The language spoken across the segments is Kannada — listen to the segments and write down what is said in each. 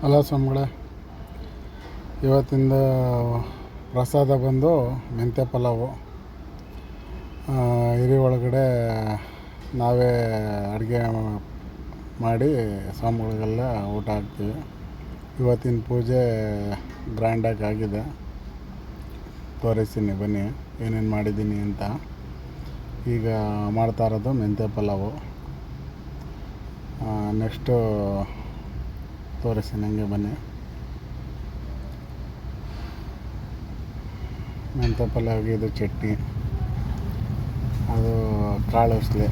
ಹಲೋ ಸ್ವಾಮಿಗಳೇ, ಇವತ್ತಿಂದ ಪ್ರಸಾದ ಬಂದು ಮೆಂತ್ಯ ಪಲಾವು. ಹಿರಿ ಒಳಗಡೆ ನಾವೇ ಅಡುಗೆ ಮಾಡಿ ಸ್ವಾಮಿಗಳಿಗೆಲ್ಲ ಊಟ ಹಾಕ್ತೀವಿ. ಇವತ್ತಿನ ಪೂಜೆ ಗ್ರ್ಯಾಂಡಾಗಿ ಆಗಿದೆ. ತೋರಿಸ್ತೀನಿ ಬನ್ನಿ ಏನೇನು ಮಾಡಿದ್ದೀನಿ ಅಂತ. ಈಗ ಮಾಡ್ತಾ ಇರೋದು ಮೆಂತ್ಯ ಪಲಾವು. ನೆಕ್ಸ್ಟು ತೋರಿಸ್ತೀನಿ, ಹಂಗೆ ಬನ್ನಿ. ಮೆಂತ್ಯ ಪಲಾವಿಗೆ ಇದು ಚಟ್ನಿ, ಅದು ಕಾಳು ಉಸ್ಲಿ,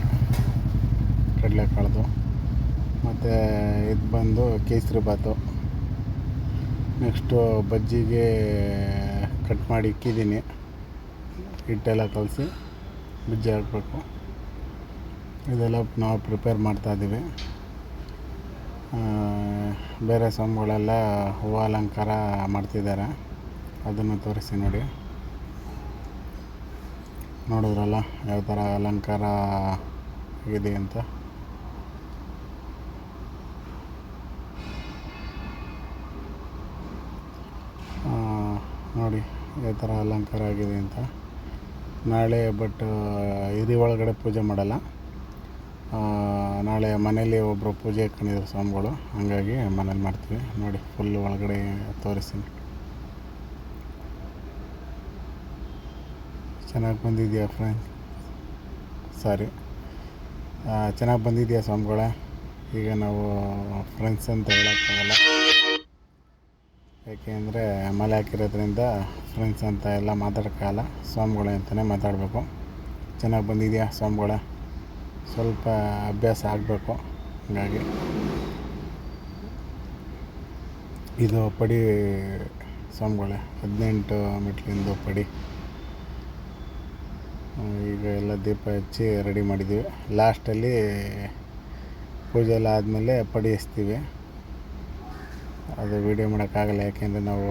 ಕಡಲೆಕಾಳ್ದು. ಮತ್ತು ಇದು ಬಂದು ಕೇಸರಿ ಬಾತು. ನೆಕ್ಸ್ಟು ಬಜ್ಜಿಗೆ ಕಟ್ ಮಾಡಿ ಇಕ್ಕಿದ್ದೀನಿ. ಹಿಟ್ಟೆಲ್ಲ ಕಲಸಿ ಬಜ್ಜಿ ಹಾಕಬೇಕು. ಇದೆಲ್ಲ ನಾವು ಪ್ರಿಪೇರ್ ಮಾಡ್ತಾಯಿದ್ದೀವಿ. ಬೇರೆ ಸ್ವಾಮಿಗಳೆಲ್ಲ ಹೂವು ಅಲಂಕಾರ ಮಾಡ್ತಿದ್ದಾರೆ, ಅದನ್ನು ತೋರಿಸಿ ನೋಡಿ. ನೋಡಿದ್ರಲ್ಲ ಯಾವ ಥರ ಅಲಂಕಾರ ಆಗಿದೆ ಅಂತ. ನೋಡಿ ಯಾವ ಥರ ಅಲಂಕಾರ ಆಗಿದೆ ಅಂತ. ನಾಳೆ ಹಿರಿ ಒಳಗಡೆ ಪೂಜೆ ಮಾಡಲ್ಲ. ನಾಳೆ ಮನೇಲಿ ಒಬ್ಬರು ಪೂಜೆ ಇಟ್ಕೊಂಡಿದ್ರು ಸ್ವಾಮಿಗಳು, ಹಾಗಾಗಿ ಮನೇಲಿ ಮಾಡ್ತೀವಿ. ನೋಡಿ ಫುಲ್ ಒಳಗಡೆ ತೋರಿಸ್ತೀನಿ. ಚೆನ್ನಾಗಿ ಬಂದಿದೆಯಾ ಫ್ರೆಂಡ್ಸ್? ಚೆನ್ನಾಗಿ ಬಂದಿದೆಯಾ ಸ್ವಾಮಿಗಳೇ? ಈಗ ನಾವು ಫ್ರೆಂಡ್ಸ್ ಅಂತ ಹೇಳೋಕ್ಕಾಗಲ್ಲ, ಏಕೆಂದರೆ ಮಲೆ ಹಾಕಿರೋದ್ರಿಂದ ಫ್ರೆಂಡ್ಸ್ ಅಂತ ಎಲ್ಲ ಮಾತಾಡೋಕ್ಕಾಗಲ್ಲ. ಸ್ವಾಮಿಗಳೇ ಅಂತಲೇ ಮಾತಾಡಬೇಕು. ಚೆನ್ನಾಗಿ ಬಂದಿದೆಯಾ ಸ್ವಾಮಿಗಳೇ? ಸ್ವಲ್ಪ ಅಭ್ಯಾಸ ಆಗಬೇಕು. ಹಾಗಾಗಿ ಇದು ಪಡಿ ಸ್ವಾಮಿಗಳೇ, 18 ಮೆಟ್ಲಿಂದು ಪಡಿ. ಈಗ ಎಲ್ಲ ದೀಪ ಹಚ್ಚಿ ರೆಡಿ ಮಾಡಿದ್ದೀವಿ. ಲಾಸ್ಟಲ್ಲಿ ಪೂಜೆ ಎಲ್ಲ ಆದಮೇಲೆ ಪಡಿ ಎಸ್ತೀವಿ. ಅದು ವೀಡಿಯೋ ಮಾಡೋಕ್ಕಾಗಲ್ಲ, ಯಾಕೆಂದರೆ ನಾವು